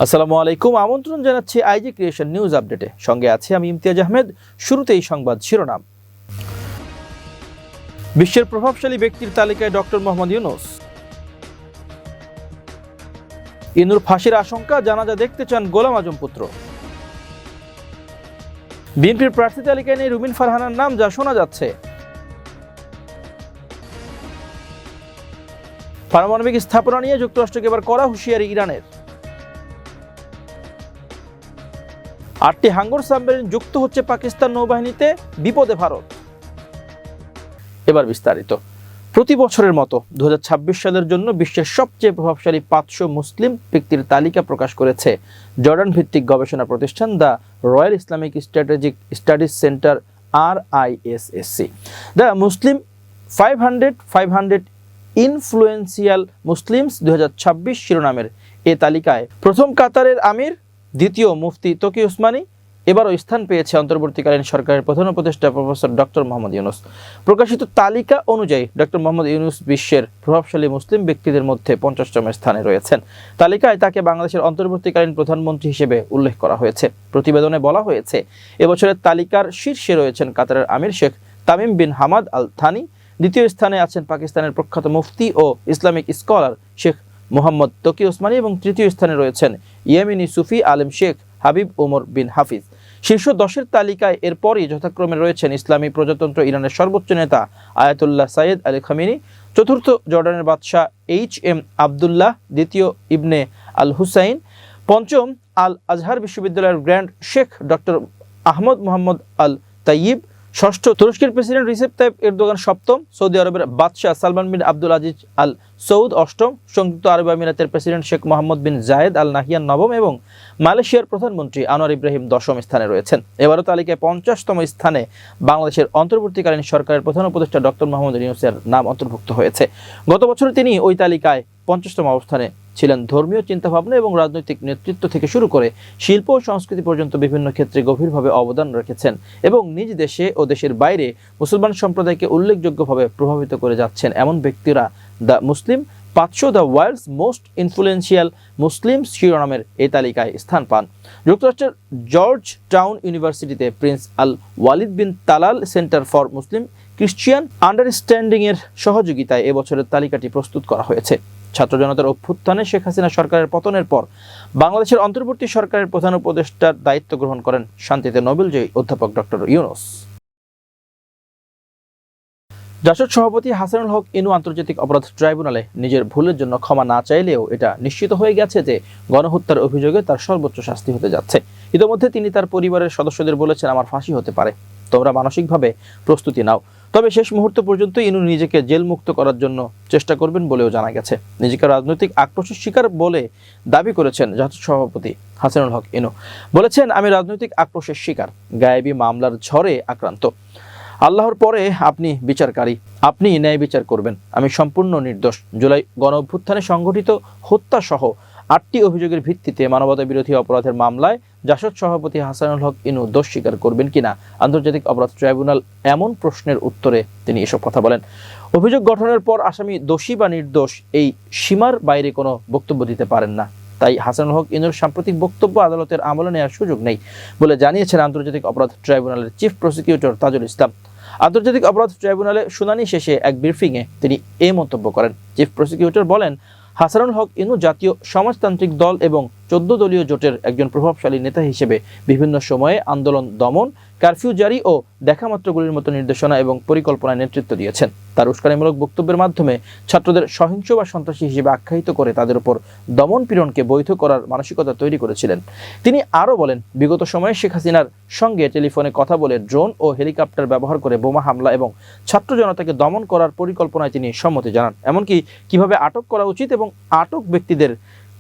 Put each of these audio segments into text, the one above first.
আসসালামু আলাইকুম, আমন্ত্রণ জানাচ্ছি আইজি ক্রিয়েশন নিউজ আপডেটে। সঙ্গে আছি আমি ইমতিয়াজ আহমেদ। শুরুতেই সংবাদ শিরোনাম। বিশ্বের প্রভাবশালী ব্যক্তির তালিকায় ডক্টর মোহাম্মদ ইউনূস। ইনুর ফাঁসির আশঙ্কা, জানাজা দেখতে চান গোলাম আজম পুত্র। বিএনপির প্রার্থী তালিকায় নেই রুমিন ফারহানার নাম, যা শোনা যাচ্ছে। পারমাণবিক স্থাপনা নিয়ে যুক্তরাষ্ট্রকে এবার কড়া হুঁশিয়ারি ইরানের। 8টি হাঙ্গর সাবমেরিন যুক্ত হচ্ছে পাকিস্তান নৌবাহিনীতে, বিপদে ভারত। এবার বিস্তারিত। প্রতি বছরের মতো 2026 সালের জন্য বিশ্বের সবচেয়ে প্রভাবশালী 500 মুসলিম ব্যক্তির তালিকা প্রকাশ করেছে জর্ডান ভিত্তিক গবেষণা প্রতিষ্ঠান the royal Islamic strategic studies centre RISSC। The Muslim 500 influential Muslims 2026 শিরোনামের এ তালিকায় প্রথম কাতারের আমির, দ্বিতীয় মুফতি তকি উসমানী, এবারও স্থান পেয়েছে অন্তর্বর্তীকালীন সরকারের প্রধান উপদেষ্টা প্রফেসর ডক্টর মোহাম্মদ ইউনূস। প্রকাশিত তালিকা অনুযায়ী ডক্টর মোহাম্মদ ইউনূস বিশ্বের প্রভাবশালী মুসলিম ব্যক্তিদের মধ্যে 50তম স্থানে রয়েছেন। তালিকায় তাকে বাংলাদেশের অন্তর্বর্তীকালীন প্রধানমন্ত্রী হিসেবে উল্লেখ করা হয়েছে। প্রতিবেদনে বলা হয়েছে, এবছরের তালিকার শীর্ষে রয়েছেন কাতারের আমির Sheikh Tamim bin Hamad Al Thani, দ্বিতীয় স্থানে আছেন পাকিস্তানের প্রখ্যাত মুফতি ও ইসলামিক স্কলার শেখ মোহাম্মদ তকি উসমানী এবং তৃতীয় স্থানে রয়েছেন ইয়েমেনি সুফি আলেম শেখ হাবিব ওমর বিন হাফিজ। শীর্ষ 10-এর তালিকায় এরপরই যথাক্রমে রয়েছেন ইসলামী প্রজাতন্ত্র ইরানের সর্বোচ্চ নেতা আয়াতুল্লাহ সাইয়েদ আলী খামেনি, চতুর্থ জর্ডানের বাদশাহ HM আবদুল্লাহ, দ্বিতীয় ইবনে আল হুসাইন, পঞ্চম আল আজহার বিশ্ববিদ্যালয়ের grand Sheikh doctor Ahmad Mohammad আল তাইয়িব, ষষ্ঠ তুরস্কের প্রেসিডেন্ট রিসেপ তাইপ এরদোগান সপ্তম, সৌদি আরবের বাদশাহ সালমান বিন আব্দুল আজিজ আল সৌদ অষ্টম, সংযুক্ত আরব আমিরাতের প্রেসিডেন্ট শেখ মোহাম্মদ বিন জায়েদ আল নাহিয়ান নবম এবং মালয়েশিয়ার প্রধানমন্ত্রী আনোয়ার ইব্রাহিম 10ম স্থানে রয়েছেন। এবারও তালিকায় 50তম স্থানে বাংলাদেশের অন্তর্বর্তীকালীন সরকারের প্রধান উপদেষ্টা ডক্টর মোহাম্মদ ইউনূসের নাম অন্তর্ভুক্ত হয়েছে। গত বছর তিনি ওই তালিকায় 50তম অবস্থানে ছিলেন। ধর্মীয় চিন্তাভাবনা এবং রাজনৈতিক নেতৃত্ব থেকে শুরু করে শিল্প ও সংস্কৃতি পর্যন্ত বিভিন্ন ক্ষেত্রে গভীরভাবে অবদান রেখেছেন এবং নিজ দেশে ও দেশের বাইরে মুসলমান সম্প্রদায়কে উল্লেখযোগ্যভাবে প্রভাবিত করে যাচ্ছেন এমন ব্যক্তিরা the Muslim 500 the world's most influential Muslims শিরোনামের এই তালিকায় স্থান পান। যুক্তরাষ্ট্রের জর্জ টাউন ইউনিভার্সিটিতে prince Al Waleed bin Talal centre for Muslim Christian understanding এর সহযোগিতায় এবছরের তালিকাটি প্রস্তুত করা হয়েছে। ছাত্র জনতার অভ্যুত্থানে শেখ হাসিনা সরকারের পতনের পর বাংলাদেশের অন্তর্বর্তী সরকারের প্রধান উপদেষ্টার দায়িত্ব গ্রহণ করেন শান্তিতে নোবেলজয়ী অধ্যাপক ডক্টর ইউনূস। জাসদ সভাপতি হাসানুল হক ইনু আন্তর্জাতিক অপরাধ ট্রাইব্যুনালে নিজের ভুলের জন্য ক্ষমা না চাইলেও এটা নিশ্চিত হয়ে গেছে যে গণহত্যার অভিযোগে তার সর্বোচ্চ শাস্তি হতে যাচ্ছে। ইতিমধ্যে তিনি তার পরিবারের সদস্যদের বলেছেন, আমার ফাঁসি হতে পারে, তোমরা মানসিকভাবে প্রস্তুতি নাও। তবে শেষ মুহূর্ত পর্যন্ত ইনু নিজেকে জেল মুক্ত করার জন্য চেষ্টা করবেন বলেও জানা গেছে। নিজেকে রাজনৈতিক আক্রোশের শিকার বলে দাবি করেছেন জাসদ সভাপতি হাসানুল হক ইনু। বলেছেন, আমি রাজনৈতিক আক্রোশের শিকার, গায়েবী মামলার ঝড়ে আক্রান্ত। আল্লাহর পরে আপনি বিচারকারী, আপনি ন্যায় বিচার করবেন। আমি সম্পূর্ণ নির্দোষ। জুলাই গণ অভ্যুত্থানে সংঘটিত হত্যা সহ 8টি অভিযোগের ভিত্তিতে মানবতা বিরোধী অপরাধের মামলায় জাসদ সভাপতি হাসানুল হক ইনু দোষ স্বীকার করবেন কিনা আন্তর্জাতিক অপরাধ ট্রাইব্যুনাল এমন প্রশ্নের উত্তরে তিনি এসব কথা বলেন। অভিযোগ গঠনের পর আসামি দোষী বা নির্দোষ এই সীমার বাইরে কোনো বক্তব্য দিতে পারেন না। তাই হাসানুল হক ইনুর সাম্প্রতিক বক্তব্য আদালতের আমলে নেওয়ার সুযোগ নেই বলে জানিয়েছেন আন্তর্জাতিক অপরাধ ট্রাইব্যুনালের চিফ প্রসিকিউটর তাজুল ইসলাম। আন্তর্জাতিক অপরাধ ট্রাইব্যুনালে শুনানি শেষে এক ব্রিফিংয়ে তিনি এই মন্তব্য করেন। চিফ প্রসিকিউটর বলেন, হাসানুল হক ইনু জাতীয় সমাজতান্ত্রিক দল এবং 14 দলীয় জোটের একজন প্রভাবশালী নেতা হিসেবে বিভিন্ন সময়ে আন্দোলন দমন, কারফিউ জারি ও দেখামাত্রগুলির মতো নির্দেশনা এবং পরিকল্পনায় নেতৃত্ব দিয়েছেন। তার উস্কানিমূলক বক্তব্যের মাধ্যমে ছাত্রদের সহিংস বা সন্ত্রাসী হিসেবে আখ্যায়িত করে তাদের উপর দমন পীড়নকে বৈধ করার মানসিকতা তৈরি করেছিলেন। তিনি আরও বলেন, বিগত সময়ে শেখ হাসিনার সঙ্গে টেলিফোনে কথা বলে ড্রোন ও হেলিকপ্টার ব্যবহার করে বোমা হামলা এবং ছাত্র জনতাকে দমন করার পরিকল্পনায় তিনি সম্মতি জানান। এমনকি কিভাবে আটক করা উচিত এবং আটক ব্যক্তিদের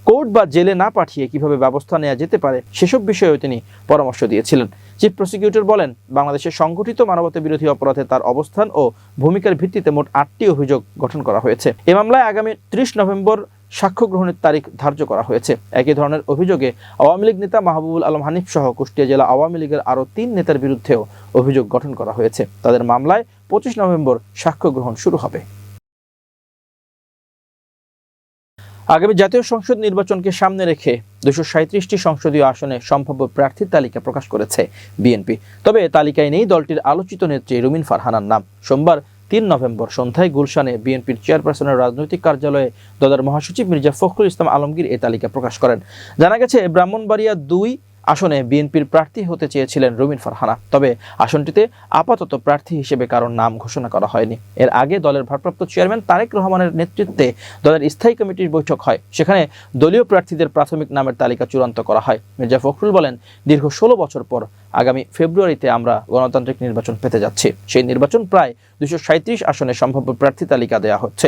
কোর্ট বা জেলে না পাঠিয়ে কিভাবে ব্যবস্থা নেওয়া যেতে পারে সেসব বিষয়েও তিনি পরামর্শ দিয়েছিলেন। চিফ প্রসিকিউটর বলেন, বাংলাদেশের সংগঠিত মানবতা বিরোধী অপরাধে তার অবস্থান ও ভূমিকার ভিত্তিতে মোট 8টি অভিযোগ গঠন করা হয়েছে। এ মামলায় আগামী 30 নভেম্বর সাক্ষ্য গ্রহণের তারিখ ধার্য করা হয়েছে। একই ধরনের অভিযোগে আওয়ামী লীগ নেতা মাহবুবুল আলম হানিফ সহ কুষ্টিয়া জেলা আওয়ামী লীগের আরও 3 নেতার বিরুদ্ধেও অভিযোগ গঠন করা হয়েছে। তাদের মামলায় 25 নভেম্বর সাক্ষ্য গ্রহণ শুরু হবে। আগামী জাতীয় সংসদ নির্বাচনকে সামনে রেখে 237টি সংসদীয় আসনে সম্ভাব্য প্রার্থীর তালিকা প্রকাশ করেছে বিএনপি। তবে তালিকায় নেই দলটির আলোচিত নেত্রী রুমিন ফারহানার নাম। সোমবার 3 নভেম্বর সন্ধ্যায় গুলশানে বিএনপির চেয়ারপারসনের রাজনৈতিক কার্যালয়ে দলের মহাসচিব মির্জা ফখরুল ইসলাম আলমগীর এই তালিকা প্রকাশ করেন। জানা গেছে, ব্রাহ্মণবাড়িয়া 2 আসনে বিএনপির প্রার্থী হতে চেয়েছিলেন রুমিন ফারহানা। তবে আসনটিতে আপাতত প্রার্থী হিসেবে কারো নাম ঘোষণা করা হয়নি। এর আগে দলের ভারপ্রাপ্ত চেয়ারম্যান তারেক রহমানের নেতৃত্বে দলের স্থায়ী কমিটির বৈঠক হয়। সেখানে দলীয় প্রার্থীদের প্রাথমিক নামের তালিকা চূড়ান্ত করা হয়। মির্জা ফখরুল বলেন, দীর্ঘ 16 বছর পর আগামী ফেব্রুয়ারিতে আমরা গণতান্ত্রিক নির্বাচন পেতে যাচ্ছি। সেই নির্বাচন প্রায় 237 আসনে সম্ভাব্য প্রার্থী তালিকা দেওয়া হচ্ছে।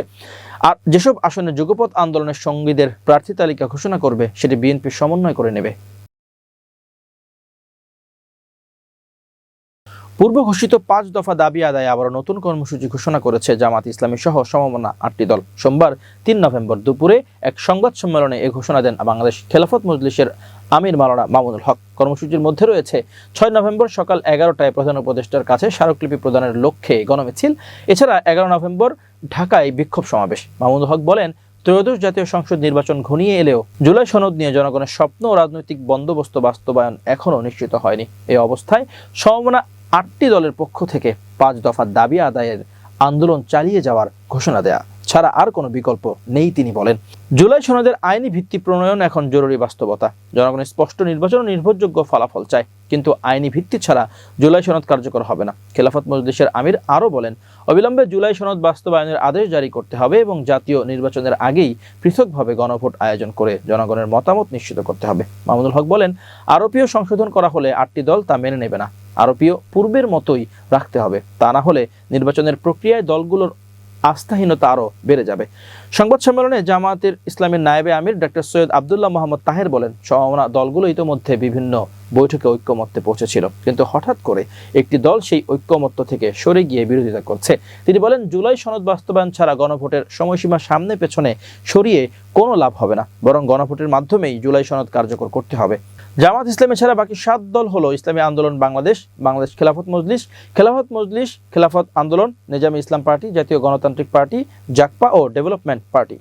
আর যেসব আসনে যুগপৎ আন্দোলনের সঙ্গীদের প্রার্থী তালিকা ঘোষণা করবে সেটি বিএনপি সমন্বয় করে নেবে। পূর্ব ঘোষিত 5 দফা দাবি আদায়ে আবারও নতুন কর্মসূচি ঘোষণা করেছে জামাত ইসলামী সহ সমমনা 8টি দল। সোমবার 3 নভেম্বর দুপুরে এক সংবাদ সম্মেলনে এ ঘোষণা দেন বাংলাদেশ খেলাফত মজলিসের আমির মাওলানা মামুনুল হক। কর্মসূচির মধ্যে রয়েছে 6 নভেম্বর সকাল 11টায় প্রধান উপদেষ্টার কাছে স্মারকলিপি প্রদানের লক্ষ্যে গণমিছিল। এছাড়া 11 নভেম্বর ঢাকায় বিক্ষোভ সমাবেশ। মামুনুল হক বলেন, ত্রয়োদশ জাতীয় সংসদ নির্বাচন ঘনিয়ে এলেও জুলাই সনদ নিয়ে জনগণের স্বপ্ন ও রাজনৈতিক বন্দোবস্ত বাস্তবায়ন এখনও নিশ্চিত হয়নি। এই অবস্থায় সমমনা 8টি দলের পক্ষ থেকে 5 দফা দাবি আদায়ের আন্দোলন চালিয়ে যাওয়ার ঘোষণা দেয়া ছাড়া আর কোনো বিকল্প নেই তিনি বলেন। জুলাই সনদের আইনি ভিত্তি প্রণয়ন এখন জরুরি বাস্তবতা। জনগণের স্পষ্ট নির্বাচন ও নির্ভরযোগ্য ফলাফল চায়, কিন্তু আইনি ভিত্তি ছাড়া জুলাই সনদ কার্যকর হবে না। খেলাফত মজলিসের আমির আরও বলেন, অবিলম্বে জুলাই সনদ বাস্তবায়নের আদেশ জারি করতে হবে এবং জাতীয় নির্বাচনের আগেই পৃথকভাবে গণভোট আয়োজন করে জনগণের মতামত নিশ্চিত করতে হবে। মামুনুল হক বলেন, আরোপীয় সংশোধন করা হলে 8টি দল তা মেনে নেবে না। আরোপীয় পূর্বের মতোই রাখতে হবে, তা না হলে নির্বাচনের প্রক্রিয়ায় দলগুলোর আস্থাহীনতা আরও বেড়ে যাবে। সংবাদ সম্মেলনে জামায়াতের ইসলামের নায়েবে আমির ডক্টর সৈয়দ আব্দুল্লাহ মোহাম্মদ তাহের বলেন, সমমনা দলগুলো ইতোমধ্যে বিভিন্ন বৈঠকে ঐক্যমত্যে পৌঁছেছিল, কিন্তু হঠাৎ করে একটি দল সেই ঐক্যমত্য থেকে সরে গিয়ে বিরোধিতা করছে। তিনি বলেন, জুলাই সনদ বাস্তবায়ন ছাড়া গণভোটের সময়সীমা সামনে পেছনে সরিয়ে কোনো লাভ হবে না, বরং গণভোটের মাধ্যমেই জুলাই সনদ কার্যকর করতে হবে। জামাত ইসলামী ছাড়া বাকি 7 দল হলো ইসলামী আন্দোলন বাংলাদেশ, বাংলাদেশ খেলাফত মজলিস, খেলাফত আন্দোলন, নিজামী ইসলাম পার্টি, জাতীয় গণতান্ত্রিক পার্টি, জাকপা ও ডেভেলপমেন্ট পার্টি।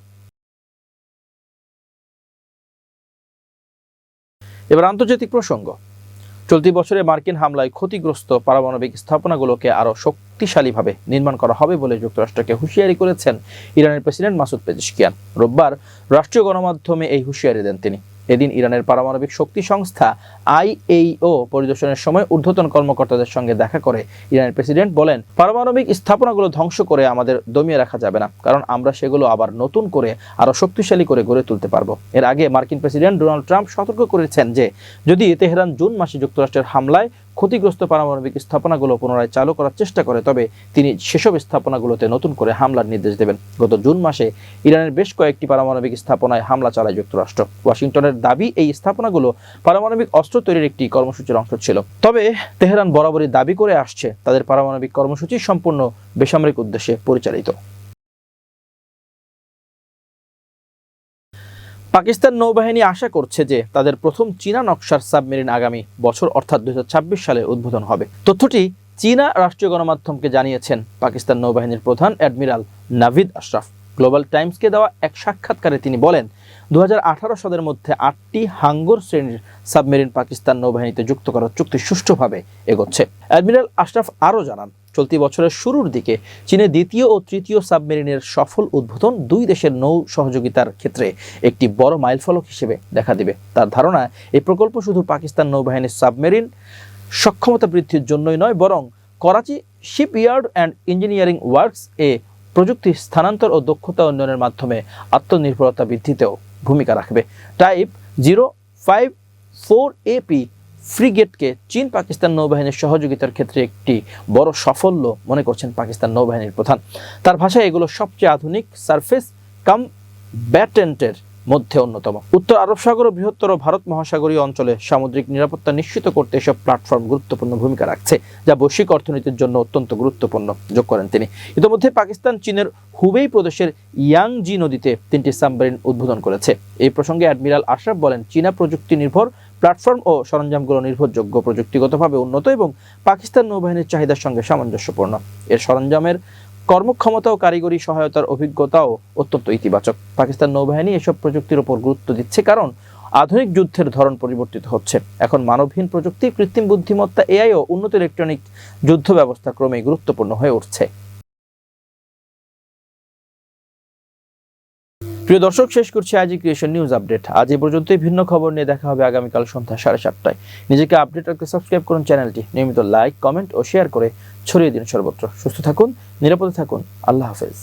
এবার আন্তর্জাতিক প্রসঙ্গ। চলতি বছরে মার্কিন হামলায় ক্ষতিগ্রস্ত পারমাণবিক স্থাপনাগুলোকে আরও শক্তিশালীভাবে নির্মাণ করা হবে বলে যুক্তরাষ্ট্রকে হুঁশিয়ারি করেছেন ইরানের প্রেসিডেন্ট মাসুদ পেজেশকিয়ান। রোববার রাষ্ট্রীয় গণমাধ্যমে এই হুঁশিয়ারি দেন তিনি। এদিন ইরানের পারমাণবিক শক্তি সংস্থা IAEA পরিদর্শনের সময় ঊর্ধ্বতন কর্মকর্তাদের সঙ্গে দেখা করে ইরানের প্রেসিডেন্ট বলেন, পারমাণবিক স্থাপনাগুলো ধ্বংস করে আমাদের দমিয়ে রাখা যাবে না, কারণ আমরা সেগুলো আবার নতুন করে আরও শক্তিশালী করে গড়ে তুলতে পারবো। এর আগে মার্কিন প্রেসিডেন্ট ডোনাল্ড ট্রাম্প সতর্ক করেছেন যে যদি তেহরান জুন মাসে যুক্তরাষ্ট্রের হামলায় ক্ষতিগ্রস্ত পারমাণবিক স্থাপনাগুলো পুনরায় চালু করার চেষ্টা করে, তবে তিনি সেসব স্থাপনাগুলোতে নতুন করে হামলার নির্দেশ দেবেন। গত জুন মাসে ইরানের বেশ কয়েকটি পারমাণবিক স্থাপনায় হামলা চালায় যুক্তরাষ্ট্র। ওয়াশিংটনের দাবি, এই স্থাপনাগুলো পারমাণবিক অস্ত্র তৈরির একটি কর্মসূচির অংশ ছিল। তবে তেহরান বরাবরই দাবি করে আসছে তাদের পারমাণবিক কর্মসূচি সম্পূর্ণ বেসামরিক উদ্দেশ্যে পরিচালিত। পাকিস্তান নৌবাহিনী আশা করছে যে তাদের প্রথম চীনা নকশার সাবমেরিন আগামী বছর অর্থাৎ 2026 সালে উদ্বোধন হবে। তথ্যটি চীনা রাষ্ট্রীয় গণমাধ্যমকে জানিয়েছেন পাকিস্তান নৌবাহিনীর প্রধান অ্যাডমিরাল নাভিদ আশরাফ। গ্লোবাল টাইমসকে দেওয়া এক সাক্ষাৎকারে তিনি বলেন, 2018 সালের মধ্যে 8টি হাঙ্গর শ্রেণীর সাবমেরিন পাকিস্তান নৌবাহিনীতে যুক্ত করার চুক্তি সুষ্ঠুভাবে এগোচ্ছে। অ্যাডমিরাল আশরাফ আরও জানান, চলতি বছরের শুরুর দিকে চীনে দ্বিতীয় ও তৃতীয় সাবমেরিনের সফল উদ্বোধন দুই দেশের নৌ সহযোগিতার ক্ষেত্রে একটি বড় মাইলফলক হিসেবে দেখা দিবে। তার ধারণা, এই প্রকল্প শুধু পাকিস্তান নৌবাহিনীর সাবমেরিন সক্ষমতা বৃদ্ধির জন্যই নয়, বরং Karachi shipyard and engineering works এ প্রযুক্তি স্থানান্তর ও দক্ষতা উন্নয়নের মাধ্যমে আত্মনির্ভরতা বৃদ্ধিতেও ভূমিকা রাখবে। টাইপ 054AP ফ্রিগেটকে চীন পাকিস্তান নৌবাহিনীর সহযোগিতার ক্ষেত্রে একটি বড় সাফল্য মনে করছেন পাকিস্তান নৌবাহিনীর প্রধান। তার ভাষায় এগুলো সবচেয়ে আধুনিক সারফেস কমব্যাটেন্টের মধ্যে অন্যতম। উত্তর আরব সাগর ও বৃহত্তর ভারত মহাসাগরীয় অঞ্চলে সামুদ্রিক নিরাপত্তা নিশ্চিত করতে এসব প্ল্যাটফর্ম গুরুত্বপূর্ণ ভূমিকা রাখছে, যা বৈশ্বিক অর্থনীতির জন্য অত্যন্ত গুরুত্বপূর্ণ যোগ করেন তিনি। ইতিমধ্যে পাকিস্তান চীনের হুবেই প্রদেশের ইয়াংজি নদীতে 3টি সাবমেরিন উদ্বোধন করেছে। এই প্রসঙ্গে অ্যাডমিরাল আশরাফ বলেন, চীনা প্রযুক্তি নির্ভর প্ল্যাটফর্ম ও সরঞ্জামগুলো নির্ভরযোগ্য, প্রযুক্তিগতভাবে উন্নত এবং পাকিস্তান নৌবাহিনীর চাহিদার সঙ্গে সামঞ্জস্যপূর্ণ। এর সরঞ্জামের কর্মক্ষমতা ও কারিগরি সহায়তার অভিজ্ঞতাও অত্যন্ত ইতিবাচক। পাকিস্তান নৌবাহিনী এসব প্রযুক্তির উপর গুরুত্ব দিচ্ছে, কারণ আধুনিক যুদ্ধের ধরন পরিবর্তিত হচ্ছে। এখন মানবহীন প্রযুক্তি, কৃত্রিম বুদ্ধিমত্তা, এআই ও উন্নত ইলেকট্রনিক যুদ্ধ ব্যবস্থা ক্রমেই গুরুত্বপূর্ণ হয়ে উঠছে। প্রিয় দর্শক, শেষ করছি আজই ক্রিয়েশন নিউজ আপডেট। আজ এই পর্যন্তই। ভিন্ন খবর নিয়ে দেখা হবে আগামীকাল সন্ধ্যা 7:30টায়। নিজেকে আপডেট রাখতে সাবস্ক্রাইব করুন চ্যানেলটি। নিয়মিত লাইক, কমেন্ট ও শেয়ার করে ছড়িয়ে দিন সর্বত্র। সুস্থ থাকুন, নিরাপদে থাকুন। আল্লাহ হাফেজ।